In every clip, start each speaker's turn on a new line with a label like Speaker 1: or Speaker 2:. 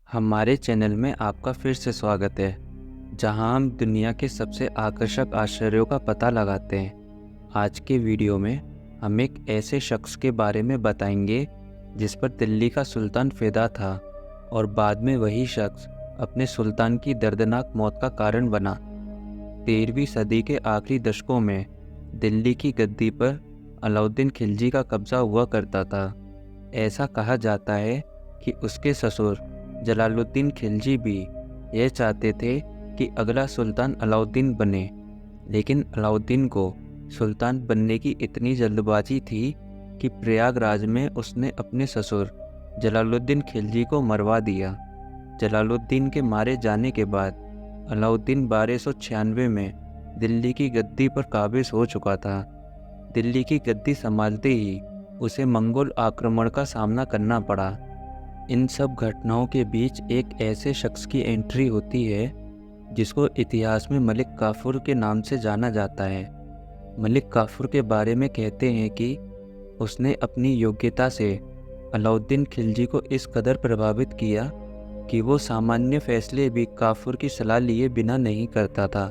Speaker 1: हमारे चैनल में आपका फिर से स्वागत है, जहां हम दुनिया के सबसे आकर्षक आश्चर्यों का पता लगाते हैं। आज के वीडियो में हम एक ऐसे शख्स के बारे में बताएंगे जिस पर दिल्ली का सुल्तान फिदा था और बाद में वही शख्स अपने सुल्तान की दर्दनाक मौत का कारण बना। 13वीं सदी के आखिरी दशकों में दिल्ली की गद्दी पर अलाउद्दीन खिलजी का कब्जा हुआ करता था। ऐसा कहा जाता है कि उसके ससुर जलालुद्दीन खिलजी भी यह चाहते थे कि अगला सुल्तान अलाउद्दीन बने, लेकिन अलाउद्दीन को सुल्तान बनने की इतनी जल्दबाजी थी कि प्रयागराज में उसने अपने ससुर जलालुद्दीन खिलजी को मरवा दिया। जलालुद्दीन के मारे जाने के बाद अलाउद्दीन 1296 में दिल्ली की गद्दी पर काबिज हो चुका था। दिल्ली की गद्दी संभालते ही उसे मंगोल आक्रमण का सामना करना पड़ा। इन सब घटनाओं के बीच एक ऐसे शख्स की एंट्री होती है जिसको इतिहास में मलिक काफूर के नाम से जाना जाता है। मलिक काफूर के बारे में कहते हैं कि उसने अपनी योग्यता से अलाउद्दीन खिलजी को इस कदर प्रभावित किया कि वो सामान्य फैसले भी काफूर की सलाह लिए बिना नहीं करता था।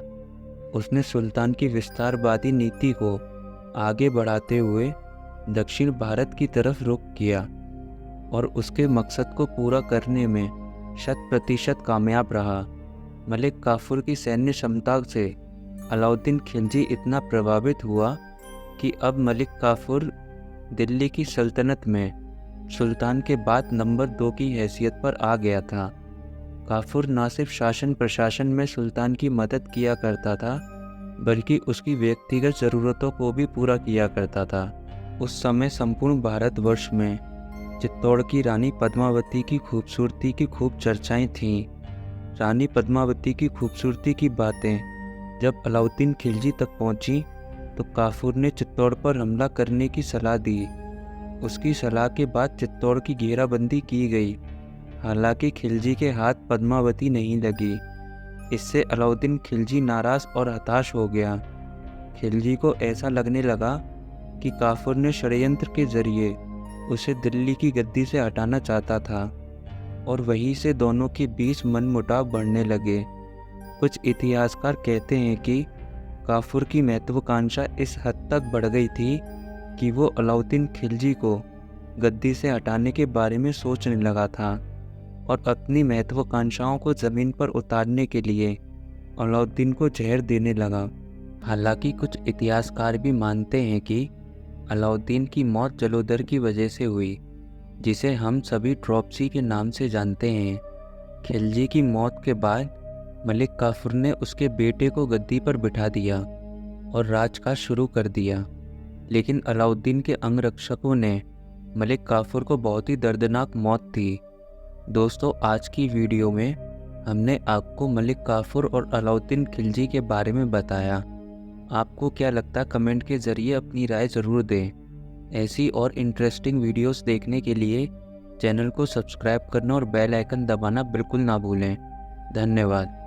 Speaker 1: उसने सुल्तान की विस्तारवादी नीति को आगे बढ़ाते हुए दक्षिण भारत की तरफ रुख किया और उसके मकसद को पूरा करने में 100% कामयाब रहा। मलिक काफूर की सैन्य क्षमता से अलाउद्दीन खिलजी इतना प्रभावित हुआ कि अब मलिक काफूर दिल्ली की सल्तनत में सुल्तान के बाद नंबर 2 की हैसियत पर आ गया था। काफूर न सिर्फ शासन प्रशासन में सुल्तान की मदद किया करता था, बल्कि उसकी व्यक्तिगत ज़रूरतों को भी पूरा किया करता था। उस समय संपूर्ण भारतवर्ष में चित्तौड़ की रानी पद्मावती की खूबसूरती की खूब चर्चाएं थीं। रानी पद्मावती की खूबसूरती की बातें जब अलाउद्दीन खिलजी तक पहुंची तो काफूर ने चित्तौड़ पर हमला करने की सलाह दी। उसकी सलाह के बाद चित्तौड़ की घेराबंदी की गई। हालांकि खिलजी के हाथ पद्मावती नहीं लगी। इससे अलाउद्दीन खिलजी नाराज़ और हताश हो गया। खिलजी को ऐसा लगने लगा कि काफूर ने षड्यंत्र के जरिए उसे दिल्ली की गद्दी से हटाना चाहता था और वहीं से दोनों के बीच मनमुटाव बढ़ने लगे। कुछ इतिहासकार कहते हैं कि काफूर की महत्वाकांक्षा इस हद तक बढ़ गई थी कि वो अलाउद्दीन खिलजी को गद्दी से हटाने के बारे में सोचने लगा था और अपनी महत्वाकांक्षाओं को ज़मीन पर उतारने के लिए अलाउद्दीन को जहर देने लगा। हालांकि कुछ इतिहासकार भी मानते हैं कि अलाउद्दीन की मौत जलोदर की वजह से हुई, जिसे हम सभी ड्रॉपसी के नाम से जानते हैं। खिलजी की मौत के बाद मलिक काफूर ने उसके बेटे को गद्दी पर बिठा दिया और राजकाज शुरू कर दिया, लेकिन अलाउद्दीन के अंगरक्षकों ने मलिक काफूर को बहुत ही दर्दनाक मौत दी। दोस्तों, आज की वीडियो में हमने आपको मलिक काफूर और अलाउद्दीन खिलजी के बारे में बताया। आपको क्या लगता है, कमेंट के ज़रिए अपनी राय ज़रूर दें। ऐसी और इंटरेस्टिंग वीडियोस देखने के लिए चैनल को सब्सक्राइब करना और बेल आइकन दबाना बिल्कुल ना भूलें। धन्यवाद।